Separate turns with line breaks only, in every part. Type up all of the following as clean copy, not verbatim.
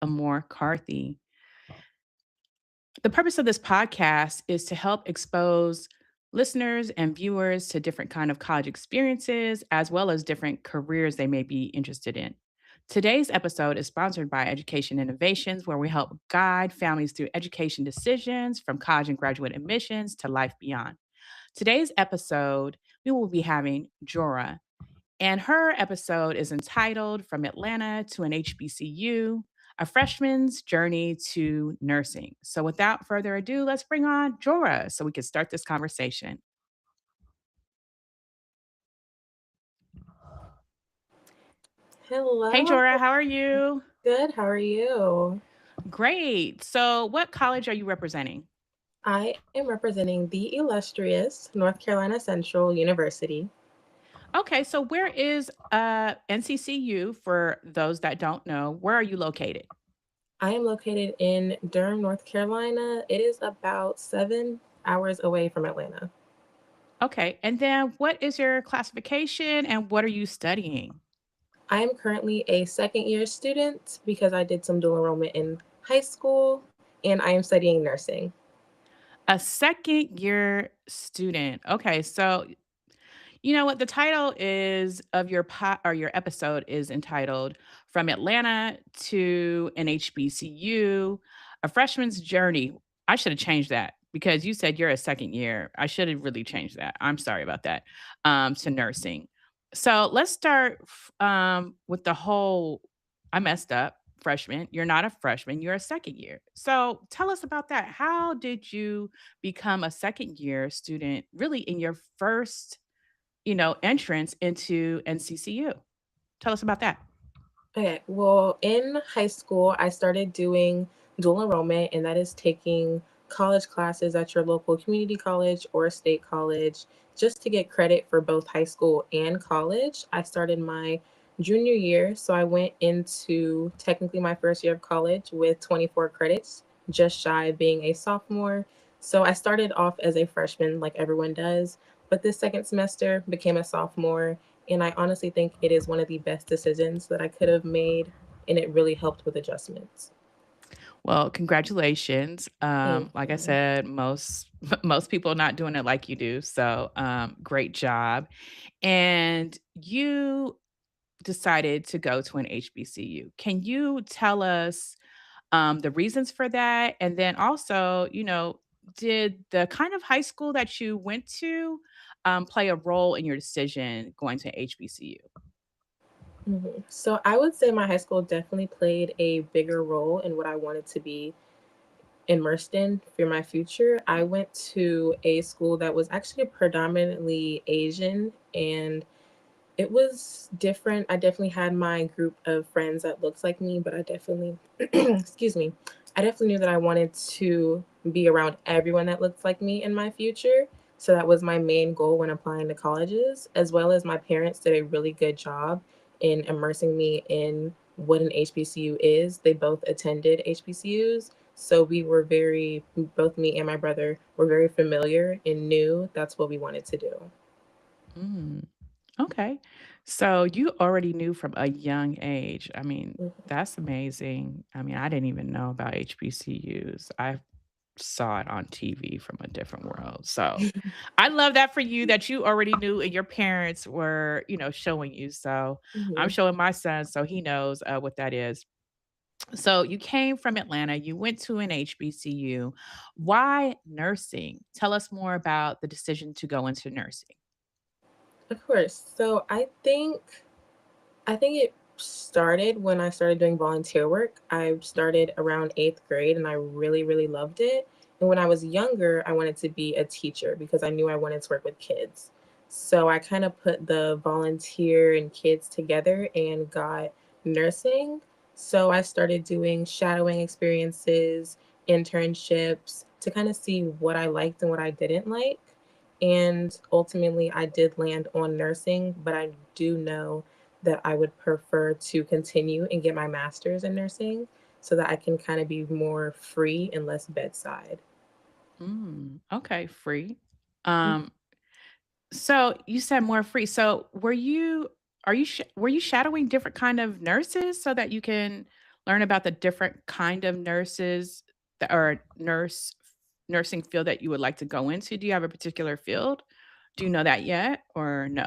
Amor Carthy. The purpose of this podcast is to help expose listeners and viewers to different kind of college experiences as well as different careers they may be interested in. Today's episode is sponsored by Education Innovations, where we help guide families through education decisions from college and graduate admissions to life beyond. Today's episode, we will be having Jorah, and her episode is entitled From Atlanta to an HBCU, a freshman's journey to nursing. So without further ado, let's bring on Jorah so we can start this conversation. Hey
Hello.
Jorah, how are you?
Good. How are you?
Great. So what college are you representing?
I am representing the illustrious North Carolina Central University.
Okay, so where is NCCU for those that don't know? Where are you located?
I am located in Durham, North Carolina. It is about 7 hours away from Atlanta.
Okay, and then what is your classification and what are you studying?
I am currently a second year student because I did some dual enrollment in high school and I am studying nursing.
A second year student. Okay, so you know what the title is of your or your episode is entitled From Atlanta to an HBCU, a freshman's journey. I should have changed that because you said you're a second year. I should have really changed that. I'm sorry about that. To nursing. So let's start with the whole I messed up freshman. You're not a freshman, you're a second year. So tell us about that. How did you become a second year student really in your first entrance into NCCU. Tell us about that.
Okay, well, in high school, I started doing dual enrollment, and that is taking college classes at your local community college or state college just to get credit for both high school and college. I started my junior year, so I went into technically my first year of college with 24 credits, just shy of being a sophomore. So I started off as a freshman, like everyone does, but this second semester became a sophomore, and I honestly think it is one of the best decisions that I could have made, and it really helped with adjustments.
Well, congratulations.
Thank
Like I
you.
said, most most people are not doing it like you do. So great job. And you decided to go to an HBCU. Can you tell us the reasons for that? And then also, did the kind of high school that you went to play a role in your decision going to HBCU?
So I would say my high school definitely played a bigger role in what I wanted to be immersed in for my future. I went to a school that was actually predominantly Asian, and it was different. I definitely had my group of friends that looks like me, but I definitely excuse me. I definitely knew that I wanted to be around everyone that looks like me in my future. So that was my main goal when applying to colleges, as well as my parents did a really good job in immersing me in what an HBCU is. They both attended HBCUs. So we were both me and my brother were very familiar and knew that's what we wanted to do.
Mm. Okay. So you already knew from a young age. I mean, that's amazing. I mean, I didn't even know about HBCUs. I saw it on TV from a different world. So I love that for you that you already knew and your parents were, showing you. So I'm
Mhm.
showing my son so he knows what that is. So you came from Atlanta, you went to an HBCU. Why nursing? Tell us more about the decision to go into nursing.
Of course. So I think it started when I started doing volunteer work. I started around 8th grade and I really, really loved it. And when I was younger, I wanted to be a teacher because I knew I wanted to work with kids. So I kind of put the volunteer and kids together and got nursing. So I started doing shadowing experiences, internships to kind of see what I liked and what I didn't like. And ultimately, I did land on nursing, but I do know that I would prefer to continue and get my master's in nursing so that I can kind of be more free and less bedside.
Okay, free. Um, so you said more free. So were you shadowing different kind of nurses so that you can learn about the different kind of nurses that or nursing field that you would like to go into? Do you have a particular field? Do you know that yet or no?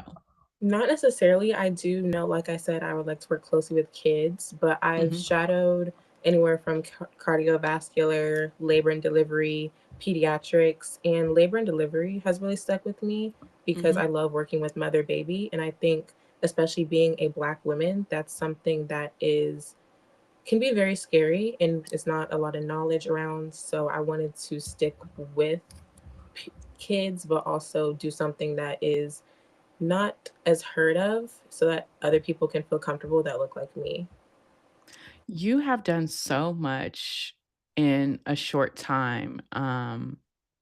Not necessarily. I do know, like I said, I would like to work closely with kids, but I've
Mhm,
shadowed anywhere from cardiovascular, labor and delivery, pediatrics, and labor and delivery has really stuck with me because I
mhm.
love working with mother baby. And I think, especially being a Black woman, that's something that is can be very scary and it's not a lot of knowledge around. So I wanted to stick with kids, but also do something that is not as heard of so that other people can feel comfortable that look like me.
You have done so much in a short time.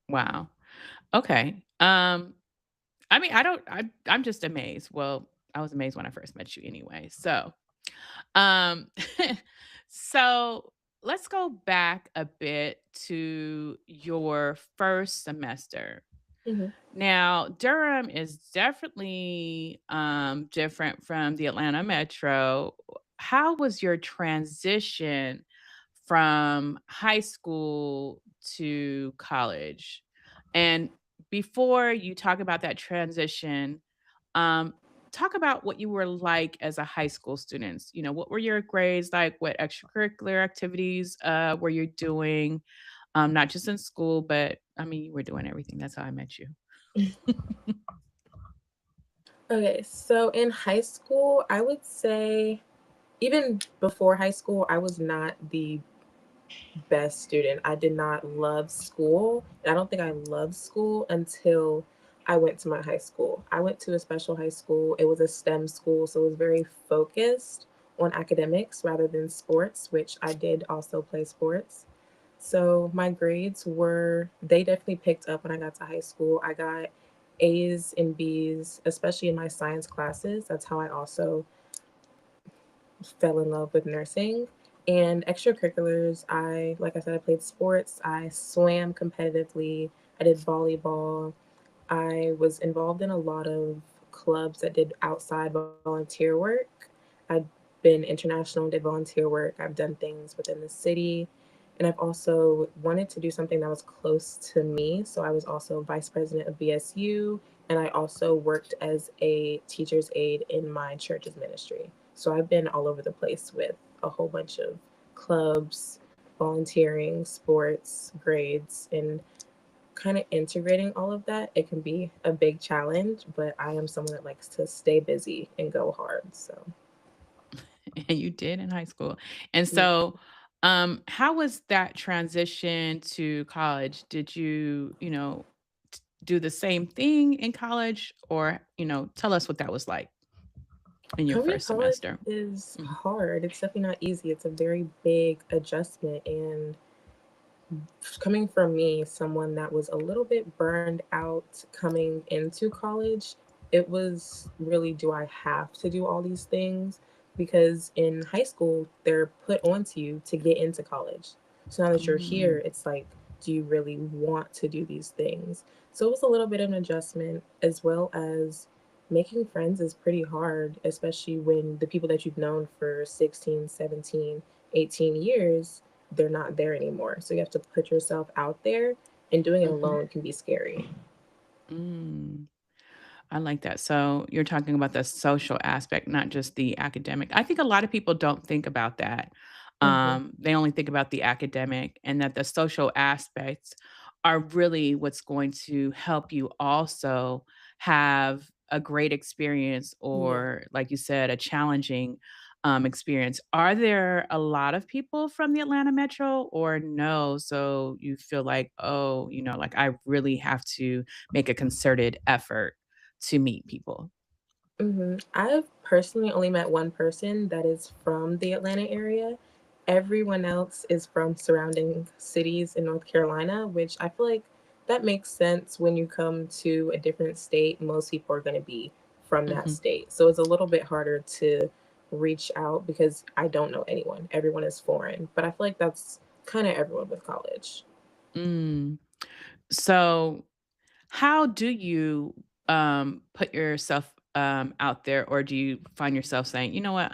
Wow. Okay. I mean, I'm just amazed. Well, I was amazed when I first met you anyway. Um so let's go back a bit to your first semester.
Mhm.
Now, Durham is definitely different from the Atlanta metro. How was your transition from high school to college? And before you talk about that transition, um, talk about what you were like as a high school student. You know, what were your grades like? What extracurricular activities were you doing? Not just in school, but I mean, you were doing everything. That's how I met you.
Okay, so in high school, I would say even before high school, I was not the best student. I did not love school. And I don't think I loved school until I went to my high school. I went to a special high school. It was a STEM school, so it was very focused on academics rather than sports, which I did also play sports. So my grades were, they definitely picked up when I got to high school. I got A's and B's, especially in my science classes. That's how I also fell in love with nursing. And extracurriculars, like I said, I played sports. I swam competitively. I did volleyball. I was involved in a lot of clubs that did outside volunteer work. I've been international and did volunteer work. I've done things within the city. And I've also wanted to do something that was close to me. So I was also vice president of BSU. And I also worked as a teacher's aide in my church's ministry. So I've been all over the place with a whole bunch of clubs, volunteering, sports, grades, and kind of integrating all of that. It can be a big challenge, but I am someone that likes to stay busy and go hard. So,
And you did in high school. And
yeah.
so, how was that transition to college? Did you, do the same thing in college or, tell us what that was like in your
Coming to
first
college
semester?
is
Mhm.
hard. It's definitely not easy. It's a very big adjustment. And coming from me, someone that was a little bit burned out coming into college, it was really, do I have to do all these things? Because in high school, they're put onto you to get into college. So now that you're here,
Mm,
it's like, do you really want to do these things? So it was a little bit of an adjustment, as well as making friends is pretty hard, especially when the people that you've known for 16, 17, 18 years, they're not there anymore. So you have to put yourself out there, and doing it
mhm,
alone can be scary.
mm. I like that. So you're talking about the social aspect, not just the academic. I think a lot of people don't think about that.
Mhm.
They only think about the academic, and that the social aspects are really what's going to help you also have a great experience,
Yeah.
or, like you said, a challenging experience. Are there a lot of people from the Atlanta metro or no? So you feel like, oh, like I really have to make a concerted effort to meet people.
I've personally only met one person that is from the Atlanta area. Everyone else is from surrounding cities in North Carolina, which I feel like that makes sense. When you come to a different state, most people are going to be from that
Mhm.
state. So it's a little bit harder to reach out because I don't know anyone. Everyone is foreign. But I feel like that's kind of everyone with college.
Mm. So, how do you, put yourself, out there, or do you find yourself saying, "You know what?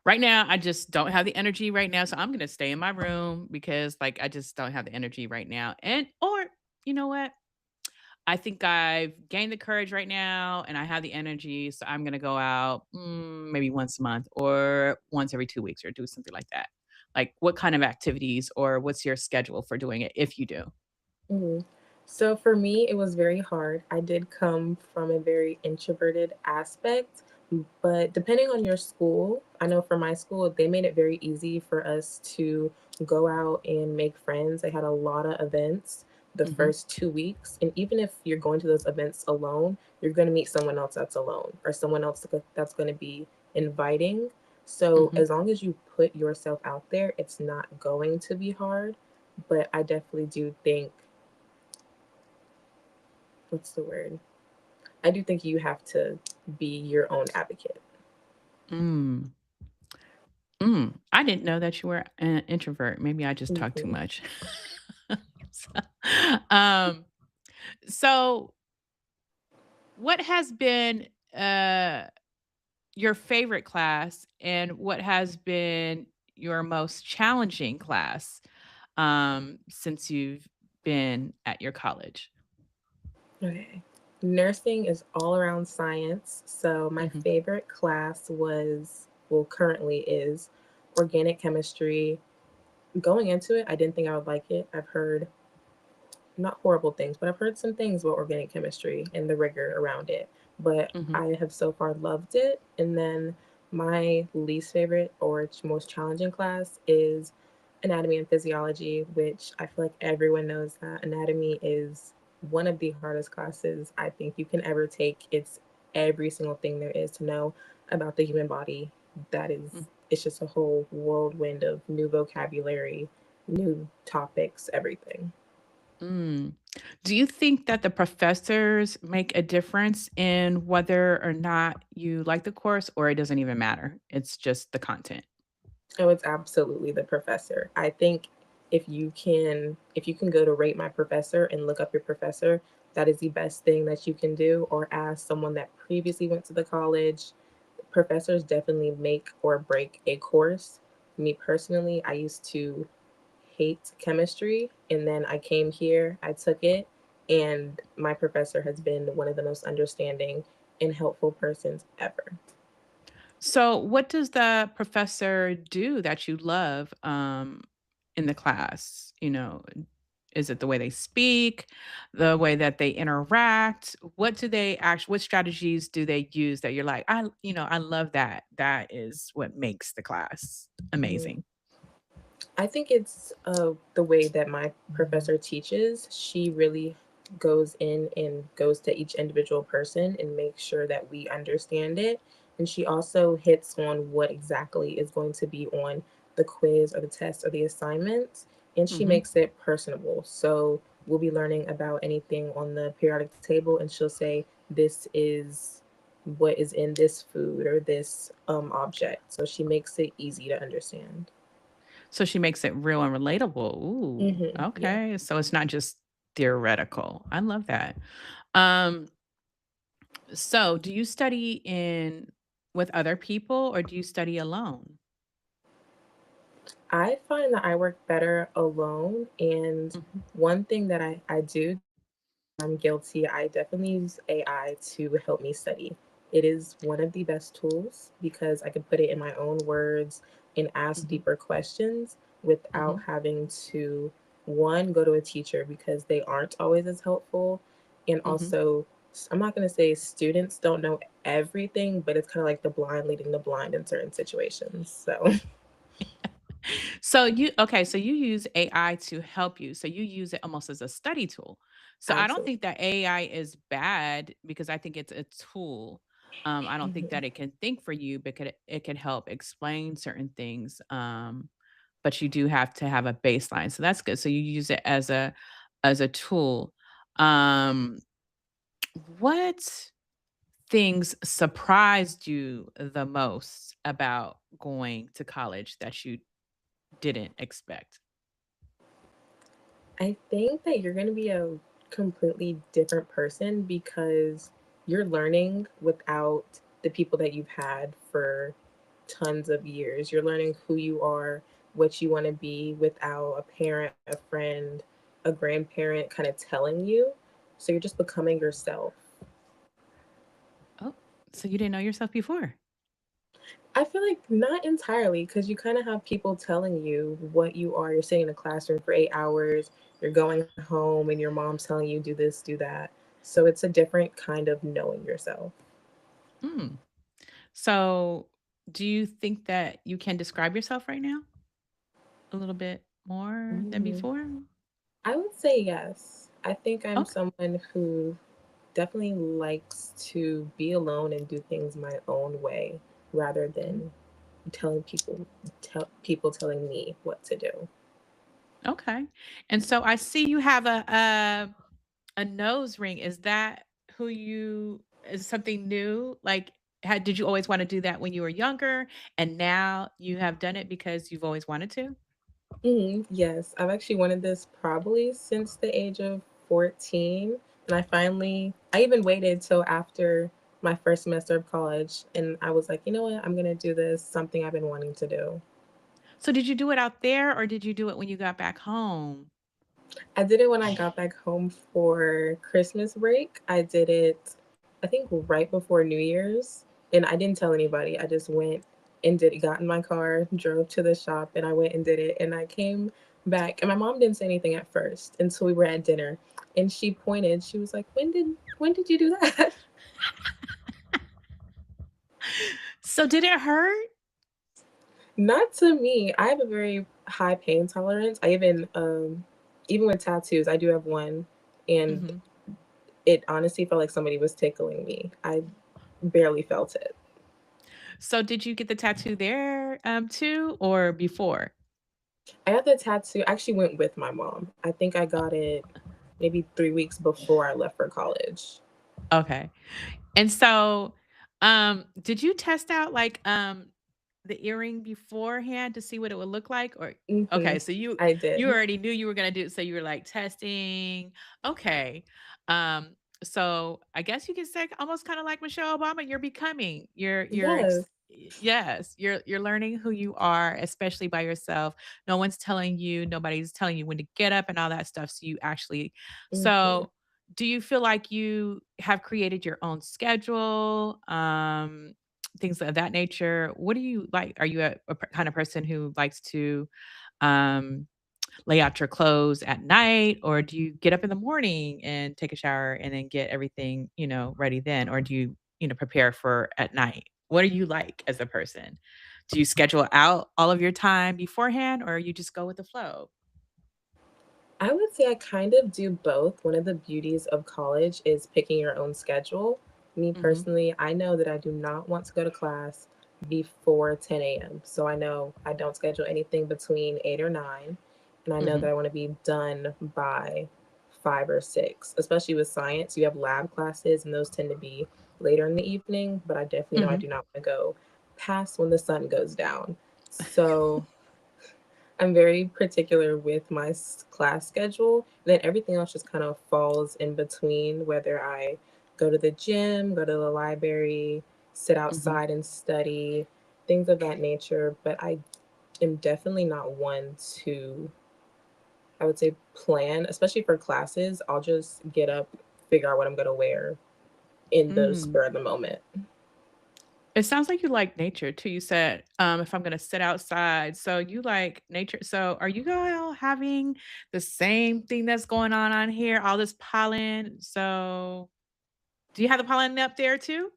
Right now, I just don't have the energy right now, so I'm gonna stay in my room because, like, I just don't have the energy right now, and or you know what? I think I've gained the courage right now and I have the energy, so I'm gonna go out, maybe once a month or once every 2 weeks or do something like that. Like, what kind of activities or what's your schedule for doing it if you do?
Mhm. So for me, it was very hard. I did come from a very introverted aspect, but depending on your school, I know for my school, they made it very easy for us to go out and make friends. They had a lot of events the
Mhm,
first 2 weeks. And even if you're going to those events alone, you're going to meet someone else that's alone or someone else that's going to be inviting. So
mhm,
as long as you put yourself out there, it's not going to be hard. But I definitely do think what's the word? I do think you have to be your own advocate.
mm, I didn't know that you were an introvert. Maybe I just talk too
Mhm.
much. So, um, so what has been, uh your favorite class and what has been your most challenging class, since you've been at your college?
Okay. Nursing is all around science. So my
Mhm,
favorite class was, well, currently is organic chemistry. Going into it, I didn't think I would like it. I've heard not horrible things, but I've heard some things about organic chemistry and the rigor around it. But
mhm,
I have so far loved it. And then my least favorite or most challenging class is anatomy and physiology, which I feel like everyone knows that anatomy is one of the hardest classes I think you can ever take. It's every single thing there is to know about the human body. That
mm,
is, it's just a whole whirlwind of new vocabulary, new topics, everything.
mm. Do you think that the professors make a difference in whether or not you like the course, or it doesn't even matter? It's just the content?
Oh, it's absolutely the professor. I think if you can go to rate my professor and look up your professor, that is the best thing that you can do, or ask someone that previously went to the college. Professors definitely make or break a course. Me personally, I used to hate chemistry, and then I came here, I took it, and my professor has been one of the most understanding and helpful persons ever.
So, what does the professor do that you love, in the class? Is it the way they speak, the way that they interact? What strategies do they use that you're like, I love that. That is what makes the class
Mhm.
amazing.
I think it's the way that my professor teaches. She really goes in and goes to each individual person and makes sure that we understand it. And she also hits on what exactly is going to be on the quiz or the test or the assignments. And she
Mhm.
makes it personable. So we'll be learning about anything on the periodic table, and she'll say, this is what is in this food or this object. So she makes it easy to understand.
So she makes it real and relatable. Ooh,
Yeah.
okay. So it's not just theoretical. I love that. Um, so do you study in with other people or do you study alone?
I find that I work better alone, and
Mhm,
one thing that I do, I'm guilty, I definitely use AI to help me study. It is one of the best tools because I can put it in my own words and ask
mhm,
deeper questions without
mhm,
having to, one, go to a teacher because they aren't always as helpful, and
mhm.
also, I'm not gonna say students don't know everything, but it's kinda like the blind leading the blind in certain situations, so
So you use AI to help you. So you use it almost as a study tool. So I don't
absolutely.
think that AI is bad because I think it's a tool. I don't think
Mhm.
that it can think for you, but it can help explain certain things. But you do have to have a baseline. So that's good. So you use it as a tool. Um, what things surprised you the most about going to college that you didn't expect?
I think that you're gonna be a completely different person because you're learning without the people that you've had for tons of years. You're learning who you are, what you want to be without a parent, a friend, a grandparent kind of telling you. So you're just becoming yourself.
Oh, so you didn't know yourself before?
I feel like not entirely because you kind of have people telling you what you are. You're sitting in a classroom for 8 hours, you're going home, and your mom's telling you, do this, do that. So it's a different kind of knowing yourself.
Mm. So, do you think that you can describe yourself right now a little bit more than
Mm,
before?
I would say yes. I think I'm
Okay.
someone who definitely likes to be alone and do things my own way rather
Mm.
than telling people telling me what to do.
Okay. And so I see you have a nose ring. Is that who you is something new? Like, did you always want to do that when you were younger, and now you have done it because you've always wanted to?
Yes, I've actually wanted this probably since the age of 14. And I even waited till after my first semester of college. And I was like, you know what? I'm going to do this, something I've been wanting to do.
So did you do it out there, or did you do it when you got back home?
I did it when I got back home for Christmas break. I did it, I think, right before New Year's. And I didn't tell anybody. I just went and did it, got in my car, drove to the shop, and I went and did it. And I came back, and my mom didn't say anything at first until we were at dinner. And she pointed, she was like, when did you do that?
So did it hurt?
Not to me. I have a very high pain tolerance. Even with tattoos, I do have one, and
Mhm.
it honestly felt like somebody was tickling me. I barely felt it.
So did you get the tattoo there, too, or before?
I got the tattoo I actually went with my mom. I think I got it maybe 3 weeks before I left for college.
Okay. And so, did you test out, like, the earring beforehand to see what it would look like? Or okay,
Mhm.
so
I
you
did.
already knew you were gonna do it, so you were, like, testing. Okay. So I guess you could say almost kinda like Michelle Obama, you're becoming.
Yes.
Yes, you're learning who you are, especially by yourself. No one's telling you, nobody's telling you when to get up and all that stuff, so you actually
Mhm.
so do you feel like you have created your own schedule, things of that nature? What do you like? Are you a kind of person who likes to um, lay out your clothes at night, or do you get up in the morning and take a shower and then get everything ready then, or do you prepare for at night? What are you like as a person? Do you schedule out all of your time beforehand, or you just go with the flow?
I would say I kind of do both. One of the beauties of college is picking your own schedule. Me
Hmm.
personally, I know that I do not want to go to class before 10 a.m. So I know I don't schedule anything between 8 or 9. And I know that
Hmm.
I want to be done by 5 or 6. Especially with science, you have lab classes, and those tend to be later in the evening. But I definitely know I
Hmm.
do not want to go past when the sun goes down. So I'm very particular with my class schedule. Then everything else just kind of falls in between, whether I go to the gym, go to the library, sit
Hmm.
outside and study, things of that nature. But I am definitely not one to, I would say, plan, especially for classes. I'll just get up, figure out what I'm going to wear in the
Mm.
spur of the moment.
It sounds like you like nature too. You said, if I'm gonna sit outside. So you like nature. So are you all having the same thing that's going on here? All this pollen. So do you have the pollen up there too?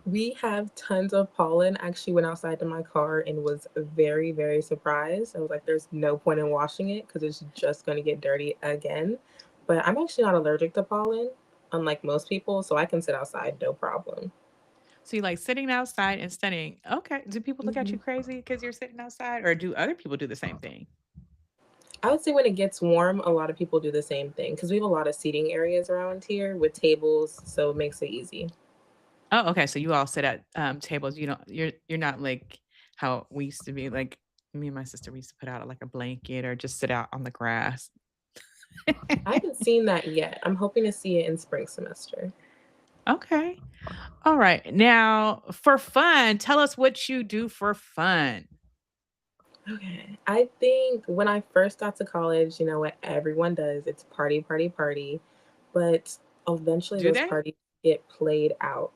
We have tons of pollen. I actually went outside to my car and was very, very surprised. I was like, there's no point in washing it because it's just going to get dirty again. But I'm actually not allergic to pollen, unlike most people, so I can sit outside no problem.
So you like sitting outside and studying. Okay. Do people look at
Mhm.
you crazy because you're sitting outside, or do other people do the same thing?
I would say when it gets warm, a lot of people do the same thing because we have a lot of seating areas around here with tables, so it makes it easy.
Oh, okay. So you all sit at tables. You're not like how we used to be. Like me and my sister, we used to put out like a blanket or just sit out on the grass.
I haven't seen that yet. I'm hoping to see it in spring semester.
Okay. All right. Now, for fun, tell us what you do for fun.
Okay. I think when I first got to college, you know what everyone does, it's party, party, party. But eventually
Do
those
they?
parties get played out.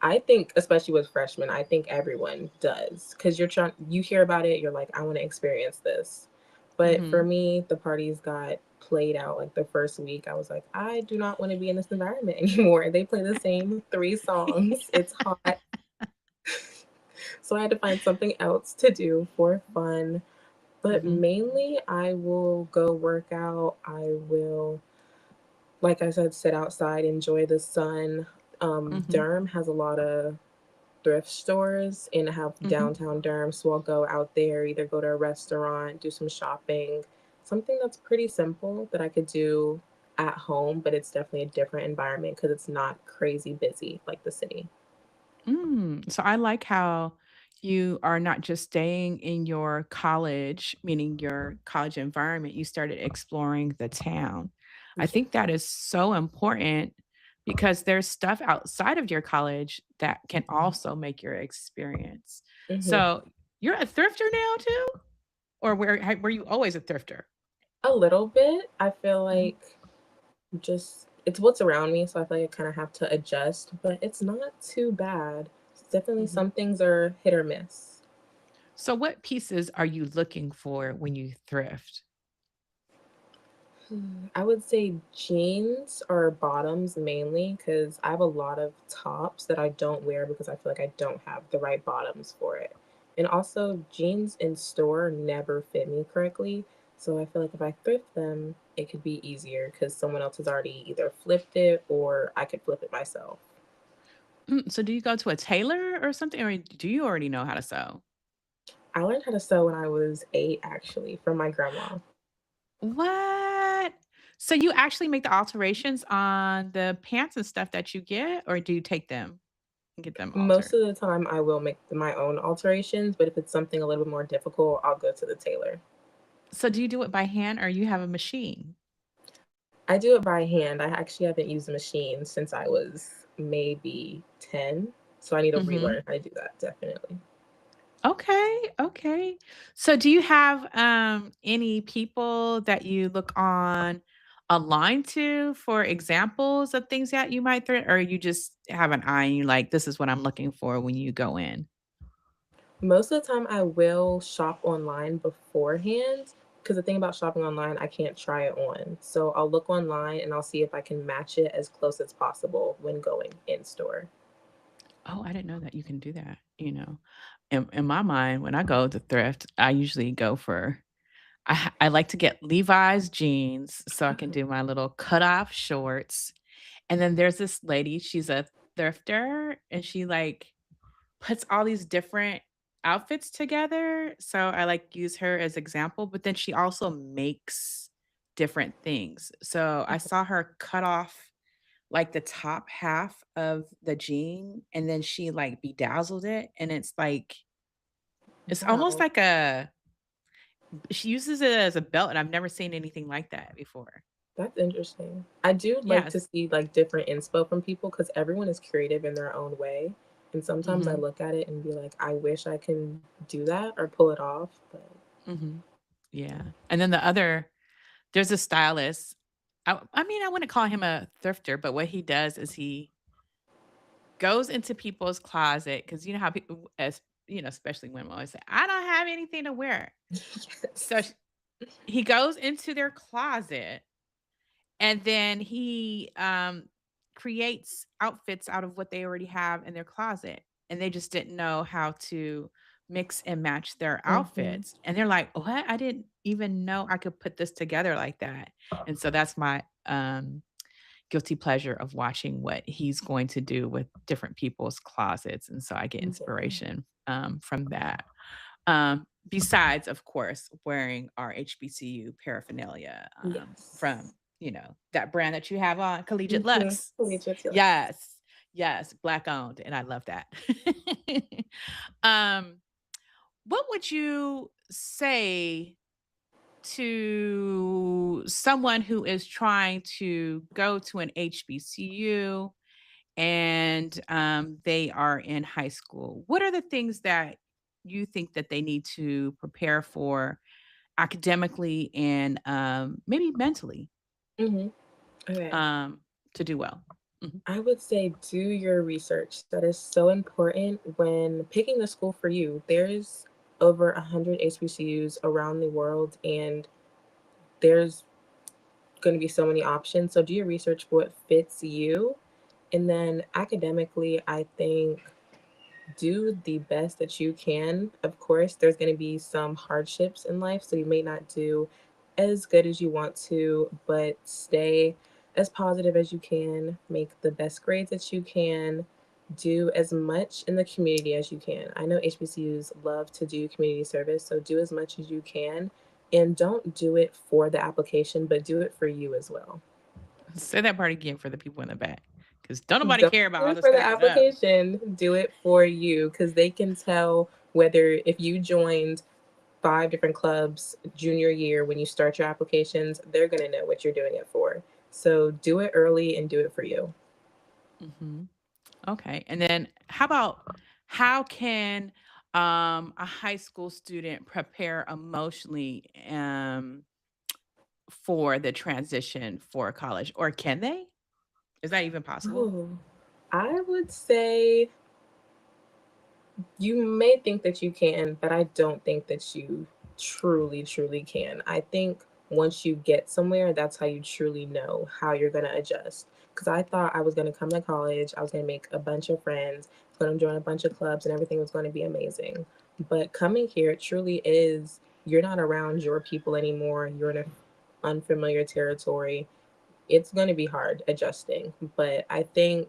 I think, especially with freshmen, I think everyone does because you hear about it, you're like, I want to experience this. But for
Mhm.
me, the parties got played out like the first week. I was like, I do not want to be in this environment anymore. They play the same three songs. It's hot. So I had to find something else to do for fun. But
Mhm.
mainly, I will go work out. I will, like I said, sit outside, enjoy the sun.
Mhm.
Durham has a lot of thrift stores and have
Mhm.
downtown Durham. So I'll go out there, either go to a restaurant, do some shopping, something that's pretty simple that I could do at home, but it's definitely a different environment because it's not crazy busy like the city.
So I like how you are not just staying in your college, meaning your college environment, you started exploring the town. I
Yeah.
think that is so important because there's stuff outside of your college that can also make your experience.
Hmm.
So you're a thrifter now too? Or were you always a thrifter?
A little bit. I feel
Mhm.
like just it's what's around me, so I feel like I kind of have to adjust, but it's not too bad. It's definitely
Mhm.
some things are hit or miss.
So what pieces are you looking for when you thrift?
I would say jeans or bottoms mainly because I have a lot of tops that I don't wear because I feel like I don't have the right bottoms for it. And also, jeans in store never fit me correctly. So I feel like if I thrift them, it could be easier because someone else has already either flipped it or I could flip it myself.
So do you go to a tailor or something, or do you already know how to sew?
I learned how to sew when I was 8, actually, from my grandma.
What? So you actually make the alterations on the pants and stuff that you get, or do you take them and get them
Most
altered?
of the time, I will make my own alterations, but if it's something a little bit more difficult, I'll go to the tailor.
So do you do it by hand or you have a machine?
I do it by hand. I actually haven't used a machine since I was maybe 10, so I need to
Mhm.
relearn how to do that, definitely.
Okay, okay. So do you have, any people that you look on online to for examples of things that you might or you just have an eye and you like, "This is what I'm looking for," when you go in?
Most of the time, I will shop online beforehand because the thing about shopping online, I can't try it on. So I'll look online and I'll see if I can match it as close as possible when going in store.
Oh, I didn't know that you can do that, you know? In my mind, when I go to thrift, I usually go for I like to get Levi's jeans so I can
Uh-huh.
do my little cut-off shorts, and then there's this lady, she's a thrifter, and she, like, puts all these different outfits together, so I, like, use her as example, but then she also makes different things. So I saw her cut off like, the top half of the jean, and then she, like, bedazzled it, and it's like it's almost
Wow.
like a she uses it as a belt, and I've never seen anything like that before.
That's interesting. I do like to
Yes.
see, like, different inspo from people because everyone is creative in their own way, and sometimes I
Mhm,
look at it and be like, "I wish I can do that or pull it off," but
mhm. Yeah, and then there's a stylist. I mean, I wouldn't call him a thrifter, but what he does is he goes into people's closet because you know how people as especially women always say, "I don't have anything to wear." So
yes.
he goes into their closet and then he creates outfits out of what they already have in their closet. And they just didn't know how to mix and match their
Mhm.
outfits. And they're like, what? I didn't even know I could put this together like that. And so that's my guilty pleasure of watching what he's going to do with different people's closets. And so I get
Yeah.
inspiration from that. Besides, of course, wearing our HBCU paraphernalia, from,
Yes.
that brand that you have on, Collegiate
Mhm.
Lux.
Collegiate, yes.
Yes. Yes, Black owned, and I love that. Um, what would you say to someone who is trying to go to an HBCU and they are in high school. What are the things that you think that they need to prepare for academically and maybe mentally
Mhm. Okay.
um, to do well? Mhm.
I would say do your research. That is so important when picking the school for you. There's over 100 HBCUs around the world, and there's going to be so many options. So do your research for what fits you. And then academically, I think do the best that you can. Of course, there's going to be some hardships in life, so you may not do as good as you want to, but stay as positive as you can, make the best grades that you can, do as much in the community as you can. I know HBCUs love to do community service, so do as much as you can, and don't do it for the application, but do it for you as well.
Say that part again for the people in the back, because don't nobody
Don't
care about
do
all
it
the
for the
stacking up.
application, do it for you because they can tell whether if you joined 5 different clubs junior year when you start your applications, they're gonna know what you're doing it for. So do it early and do it for you.
Hmm. Okay. And then how can a high school student prepare emotionally for the transition for college? Or can they? Is that even possible?
Oh, I would say you may think that you can, but I don't think that you truly, truly can. I think once you get somewhere, that's how you truly know how you're going to adjust. Because I thought I was going to come to college, I was going to make a bunch of friends, I was going to join a bunch of clubs, and everything was going to be amazing. But coming here, it truly is, you're not around your people anymore. You're in an unfamiliar territory. It's going to be hard adjusting. But I think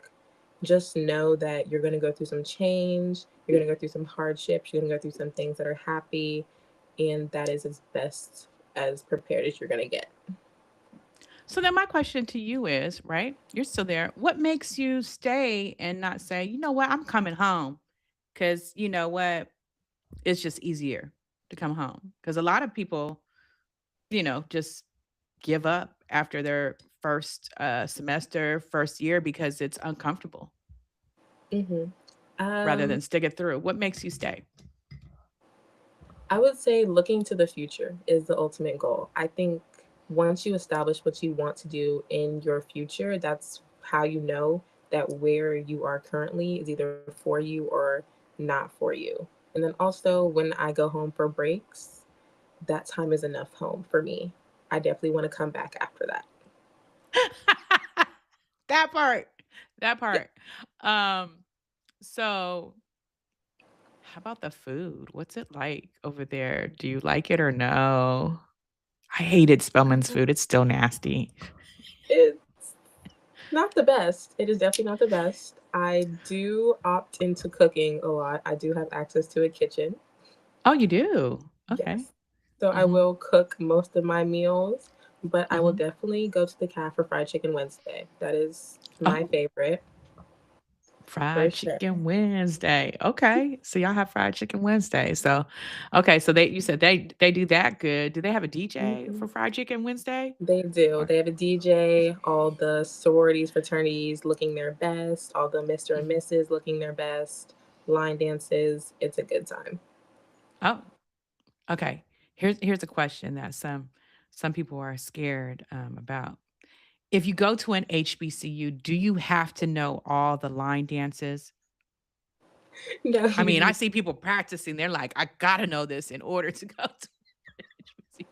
just know that you're going to go through some change, you're going to go through some hardships, you're going to go through some things that are happy, and that is as best as prepared as you're going to get.
So then my question to you is, right? You're still there. What makes you stay and not say, you know what, I'm coming home? Because you know what? It's just easier to come home. Because a lot of people, just give up after their first semester, first year because it's uncomfortable
hmm
rather than
Um,
stick it through. What makes you stay?
I would say looking to the future is the ultimate goal. I think once you establish what you want to do in your future, that's how you know that where you are currently is either for you or not for you. And then also, when I go home for breaks, that time is enough home for me. I definitely want to come back after that.
That part. That
Yeah.
part. Um, so how about the food? What's it like over there? Do you like it or no? I hated Spellman's food. It's still nasty.
It's not the best. It is definitely not the best. I do opt into cooking a lot. I do have access to a kitchen.
Oh, you do? Okay.
Yes. So I
Mhm.
will cook most of my meals, but I will
Mhm.
definitely go to the cafe for fried chicken Wednesday. That is my
Oh,
favorite for
fried
sure.
chicken Wednesday. Okay. So y'all have fried chicken Wednesday. So, okay. So you said they do that good. Do they have a DJ
hmm
for fried chicken Wednesday?
They do.
Or
They have a DJ, all the sororities, fraternities looking their best, all the Mr. and
Mhm.
Mrs. looking their best, line dances. It's a good time.
Oh, okay. Here's a question that some people are scared about. If you go to an HBCU, do you have to know all the line dances?
No,
I
you
mean, I
do.
see people practicing. They're like, I gotta know this in order to go to HBCU.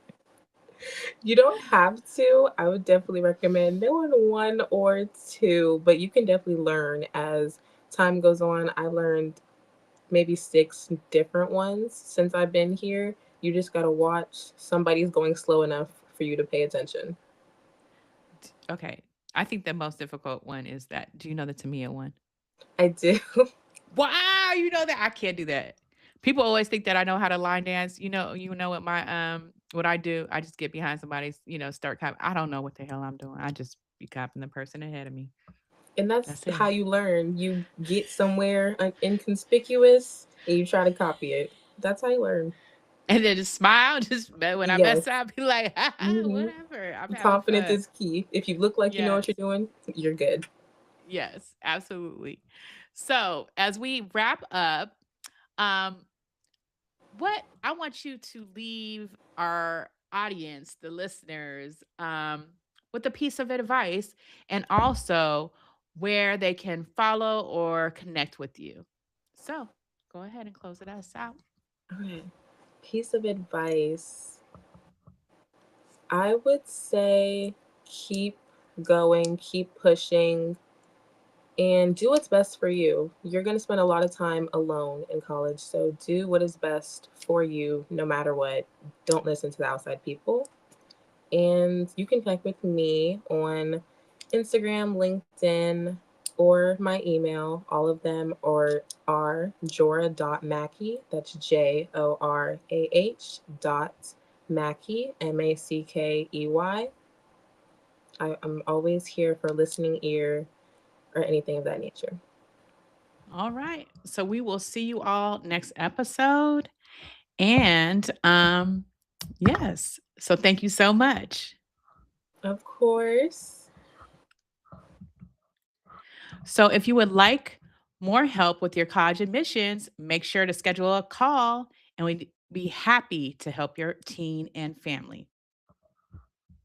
You don't have to. I would definitely recommend knowing one or two, but you can definitely learn as time goes on. I learned maybe 6 different ones since I've been here. You just gotta watch. Somebody's going slow enough for you to pay attention.
Okay. I think the most difficult one is that. Do you know the Tamia one?
I do.
Wow, you know that? I can't do that. People always think that I know how to line dance. You know what I do? I just get behind somebody's, start cop. I don't know what the hell I'm doing. I just be copying the person ahead of me.
And that's
That's
how
it.
you learn. You get somewhere inconspicuous and you try to copy it. That's how you learn.
And then just smile. Just when I mess
Yes.
up, be like,
hmm
whatever. I'm having
Confidence
fun.
is key. If you look like you know what
Yes.
you're doing, you're good.
Yes, absolutely. So, as we wrap up, um, what I want you to leave our audience, the listeners, with a piece of advice and also where they can follow or connect with you. So, go ahead and close it us out.
Okay. Piece of advice. I would say keep going, keep pushing, and do what's best for you. You're going to spend a lot of time alone in college, so do what is best for you no matter what. Don't listen to the outside people. And you can connect with me on Instagram, LinkedIn, or my email. All of them are jorah.mackey. That's JORAH Mackey, MACKEY. I'm always here for listening ear or anything of that nature.
All right. So, we will see you all next episode. And yes. So, thank you so much.
Of course.
So, if you would like more help with your college admissions, make sure to schedule a call and we'd be happy to help your teen and family.